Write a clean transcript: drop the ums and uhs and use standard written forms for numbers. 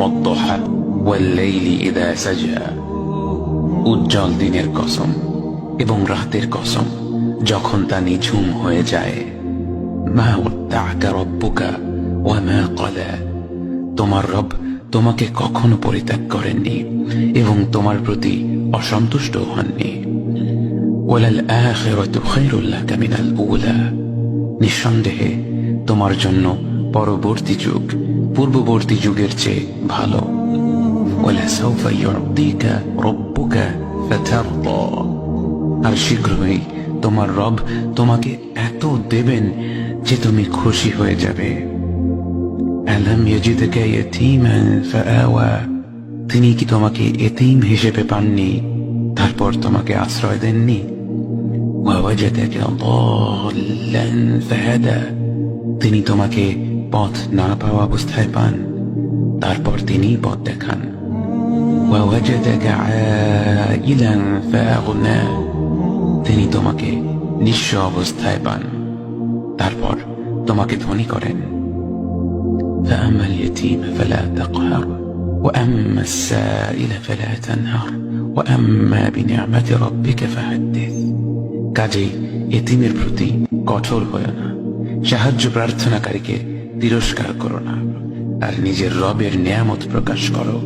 والضحى والليل إذا سجى উজ্জ্বল দিনের কসম এবং রাতের কসম যখন তা নিঝুম হয়ে যায়। মা ওয়াদ্দাআকা রাব্বুকা ওয়া মা ক্বালা, তোমার রব তোমাকে কখনো পরিত্যাগ করেননি এবং তোমার প্রতি অসন্তুষ্ট হননি। ওয়ালাল আখিরাতু খায়রুল লাকা মিনাল উলা, নিঃসন্দেহে তোমার জন্য পরবর্তী যুগ পূর্ববর্তী যুগের চেয়ে ভালো। ওয়ালাসাউফা ইউ'তিকা রাব্বুকা ফাতারদা, আর শীঘ্রই তোমার রব তোমাকে এত দেবেন যে তুমি খুশি হয়ে যাবে। আলাম ইয়াজিদকা ইয়াতীমান ফাআওয়া, তিনি কি তোমাকে এতিম হিসেবে পাননি তারপর তোমাকে আশ্রয় দেননি? ওয়াওয়াজাদাকা দাল্লান ফাহাদা, তিনি তোমাকে পথ না পাওয়া অবস্থায় পান তারপর তিনি পথ দেখান। ওয়াওয়াজাদাকা আইলান ফাআগনা, তিনি তোমাকে নিঃস্ব অবস্থায় পান তারপর তোমাকে ধনী করেন। فأما اليتيم فلا تقهر وأما السائل فلا تنهر وأما بنعمة ربك فحدث, কাজেই এতিমের প্রতি কঠোর হয় না, সাহায্য প্রার্থনাকারীকে তিরস্কার করো না, আর নিজের রবের নিয়ামত প্রকাশ করো।